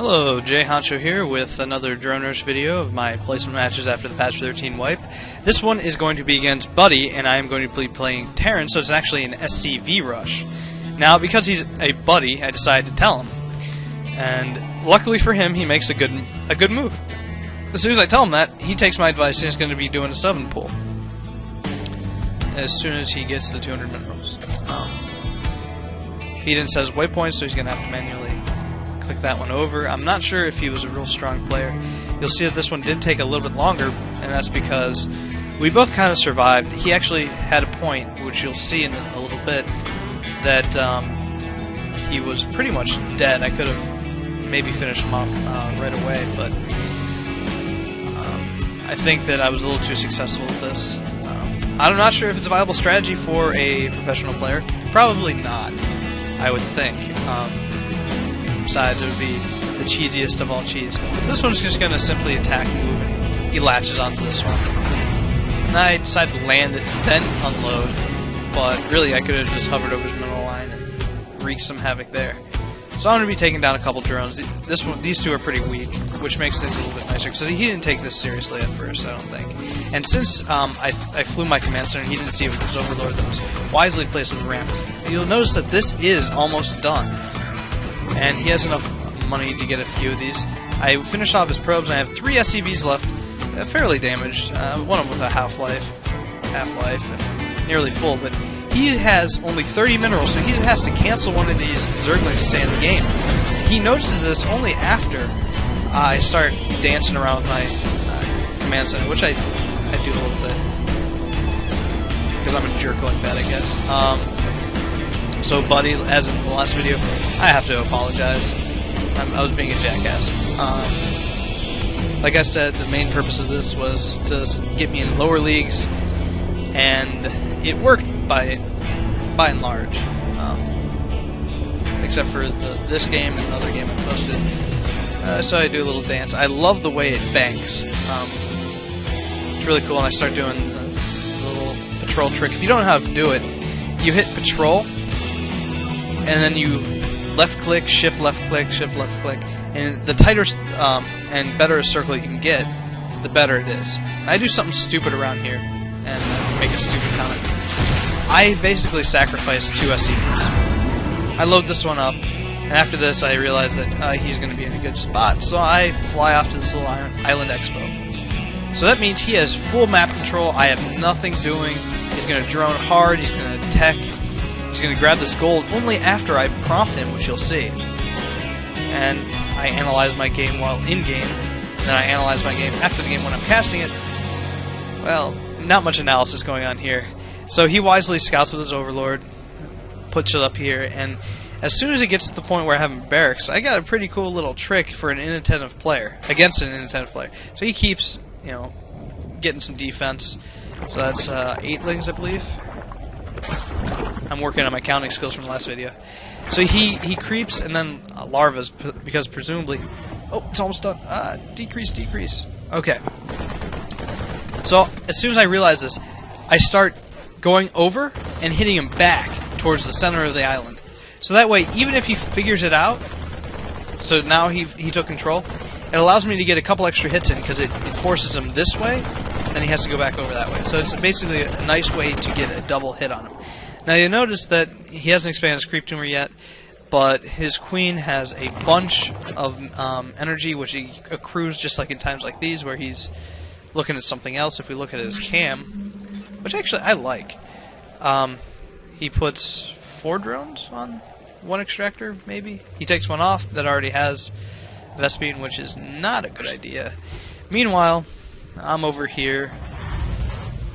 Hello, Jay Honcho here with another Drone Rush video of my placement matches after the patch 13 wipe. This one is going to be against Buddy, and I am going to be playing Terran, so it's actually an SCV rush. Now, because he's a buddy, I decided to tell him. And luckily for him, he makes a good move. As soon as I tell him that, he takes my advice and he's going to be doing a 7 pull. As soon as he gets the 200 minerals. He didn't set his waypoint, so he's going to have to manually click that one over. I'm not sure if he was a real strong player. You'll see that this one did take a little bit longer, and that's because we both kind of survived. He actually had a point, which you'll see in a little bit, that he was pretty much dead. I could have maybe finished him off right away, but I think that I was a little too successful with this. I'm not sure if it's a viable strategy for a professional player. Probably not, I would think. Besides, it would be the cheesiest of all cheese. So this one's just going to simply attack, move, and he latches onto this one. And I decided to land it, then unload. But really, I could have just hovered over his mineral line and wreaked some havoc there. So I'm going to be taking down a couple drones. These two are pretty weak, which makes things a little bit nicer, because he didn't take this seriously at first, I don't think. And since I flew my command center, he didn't see it with his overlord that was wisely placed on the ramp. You'll notice that this is almost done. And he has enough money to get a few of these. I finished off his probes, and I have 3 SCVs left, fairly damaged. One of them with a half-life, and nearly full, but he has only 30 minerals, so he has to cancel one of these Zerglings to stay in the game. He notices this only after I start dancing around with my command center, which I do a little bit, because I'm a jerk like that, I guess. So, Buddy, as in the last video, I have to apologize. I was being a jackass. Like I said, the main purpose of this was to get me in lower leagues, and it worked by and large. Except for this game and another game I posted. So I do a little dance. I love the way it bangs. It's really cool, and I start doing the little patrol trick. If you don't know how to do it, you hit patrol, and then you left-click, shift left-click, shift left-click, and the tighter and better a circle you can get, the better it is. I do something stupid around here, and make a stupid comment. I basically sacrifice 2 SCVs. I load this one up, and after this I realize that he's going to be in a good spot, so I fly off to this little Island Expo. So that means he has full map control, I have nothing doing, he's going to drone hard, he's going to tech, he's going to grab this gold only after I prompt him, which you'll see. And I analyze my game while in-game, and then I analyze my game after the game when I'm casting it. Well, not much analysis going on here. So he wisely scouts with his overlord, puts it up here, and as soon as it gets to the point where I have him barracks, I got a pretty cool little trick for an inattentive player, against an inattentive player. So he keeps, you know, getting some defense. So that's 8lings, I believe. I'm working on my counting skills from the last video. So he creeps, and then larvas, because presumably... Oh, it's almost done. Decrease. Okay. So, as soon as I realize this, I start going over and hitting him back towards the center of the island. So that way, even if he figures it out, so now he took control, it allows me to get a couple extra hits in, because it forces him this way, then he has to go back over that way. So it's basically a nice way to get a double hit on him. Now you'll notice that he hasn't expanded his creep tumor yet, but his queen has a bunch of energy, which he accrues just like in times like these, where he's looking at something else. If we look at his cam, which actually I like, he puts 4 drones on 1 extractor, maybe. He takes one off that already has Vespine, which is not a good idea. Meanwhile, I'm over here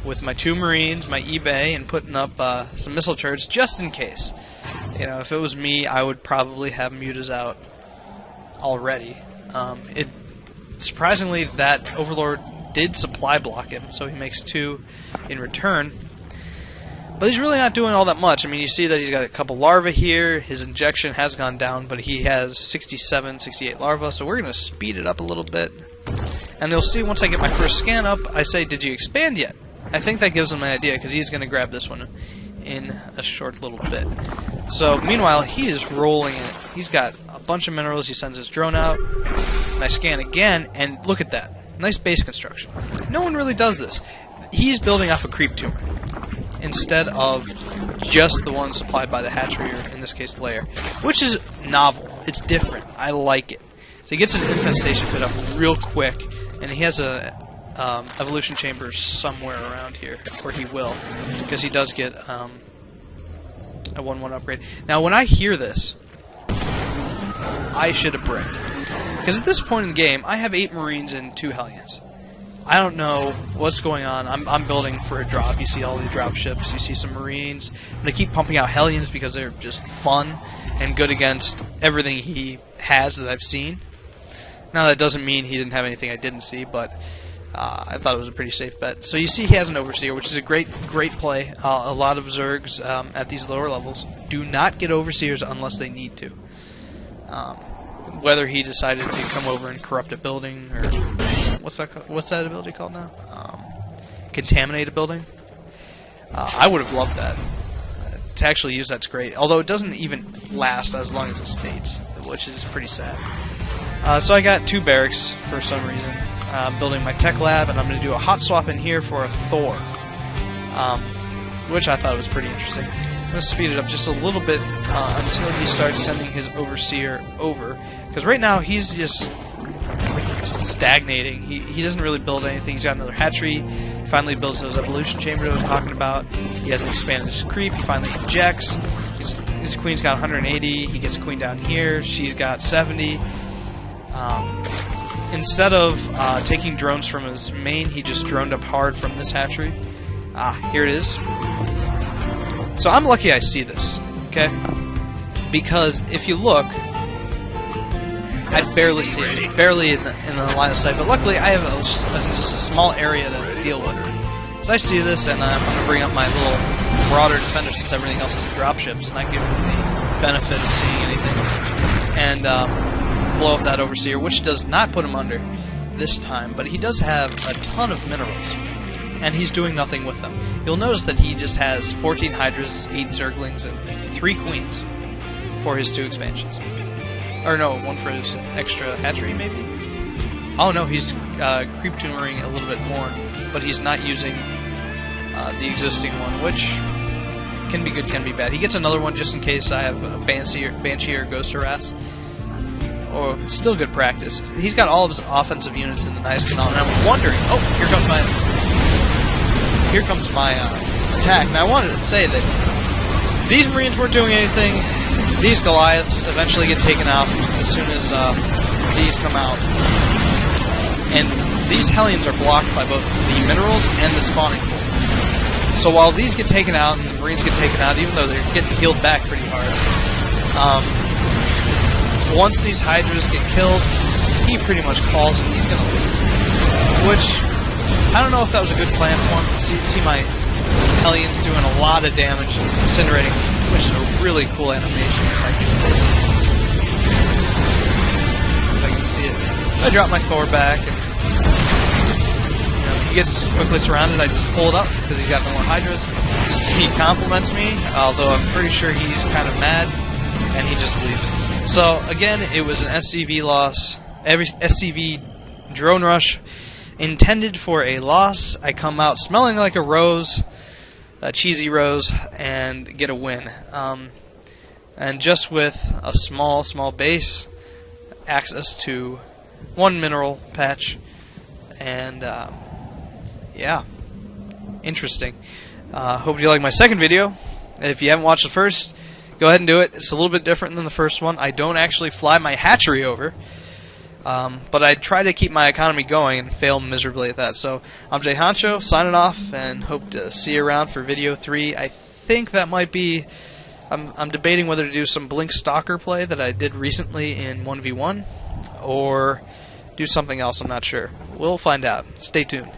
with my 2 Marines, my eBay, and putting up some missile turrets just in case. You know, if it was me, I would probably have mutas out already. Surprisingly, that Overlord did supply block him, so he makes 2 in return. But he's really not doing all that much. I mean, you see that he's got a couple larvae here. His injection has gone down, but he has 67, 68 larvae, so we're going to speed it up a little bit. And you'll see once I get my first scan up, I say, "Did you expand yet?" I think that gives him an idea, because he's going to grab this one in a short little bit. So meanwhile, he is rolling it. He's got a bunch of minerals. He sends his drone out, and I scan again, and look at that. Nice base construction. No one really does this. He's building off a creep tumor instead of just the one supplied by the hatchery, or in this case the lair, which is novel. It's different. I like it. So he gets his infestation pit up real quick, and he has a evolution chamber somewhere around here, or he will, because he does get a 1/1 upgrade. Now, when I hear this, I should have bricked, because at this point in the game, I have 8 Marines and 2 Hellions. I don't know what's going on. I'm building for a drop. You see all these drop ships. You see some Marines. I'm going to keep pumping out Hellions because they're just fun and good against everything he has that I've seen. Now, that doesn't mean he didn't have anything I didn't see, but I thought it was a pretty safe bet. So you see he has an Overseer, which is a great play. A lot of Zergs at these lower levels do not get Overseers unless they need to. Whether he decided to come over and corrupt a building, or what's that ability called now? Contaminate a building. I would have loved that. To actually use that's great. Although it doesn't even last as long as it stays, which is pretty sad. So I got 2 barracks for some reason. I'm building my tech lab, and I'm going to do a hot swap in here for a Thor, which I thought was pretty interesting. I'm going to speed it up just a little bit until he starts sending his Overseer over, because right now he's just stagnating. He doesn't really build anything. He's got another hatchery. He finally builds those evolution chambers I was talking about. He hasn't expanded his creep. He finally ejects. His queen's got 180. He gets a queen down here. She's got 70. Instead of taking drones from his main, he just droned up hard from this hatchery. Here it is. So I'm lucky I see this, okay? Because if you look, I barely see it. It's barely in the line of sight, but luckily I have just a small area to deal with. So I see this, and I'm going to bring up my little Marauder Defender, since everything else is dropships, not giving me the benefit of seeing anything. And blow up that Overseer, which does not put him under this time, but he does have a ton of minerals, and he's doing nothing with them. You'll notice that he just has 14 Hydras, 8 Zerglings, and 3 Queens for his 2 expansions. Or no, 1 for his extra hatchery, maybe? Oh no, he's creep tumoring a little bit more, but he's not using the existing one, which can be good, can be bad. He gets another one just in case I have a Banshee or Ghost Harass. Or still good practice. He's got all of his offensive units in the nice canal, and I'm wondering. Oh, here comes my attack. Now I wanted to say that these Marines weren't doing anything. These Goliaths eventually get taken out as soon as these come out, and these Hellions are blocked by both the minerals and the spawning pool. So while these get taken out and the Marines get taken out, even though they're getting healed back pretty hard. Once these Hydras get killed, he pretty much calls and he's going to leave. Which, I don't know if that was a good plan for him. See my Hellions doing a lot of damage, incinerating, which is a really cool animation. If I can see it. So I drop my Thor back, and he gets quickly surrounded. I just pull it up, because he's got no more Hydras. He compliments me, although I'm pretty sure he's kind of mad, and he just leaves. So, again, it was an SCV loss. Every SCV drone rush intended for a loss. I come out smelling like a rose, a cheesy rose, and get a win. And just with a small base, access to 1 mineral patch, and yeah, interesting. Hope you like my second video. If you haven't watched the first, go ahead and do it. It's a little bit different than the first one. I don't actually fly my hatchery over, but I try to keep my economy going and fail miserably at that. So I'm Jay Honcho, signing off, and hope to see you around for video 3. I think that might be... I'm debating whether to do some Blink Stalker play that I did recently in 1v1, or do something else. I'm not sure. We'll find out. Stay tuned.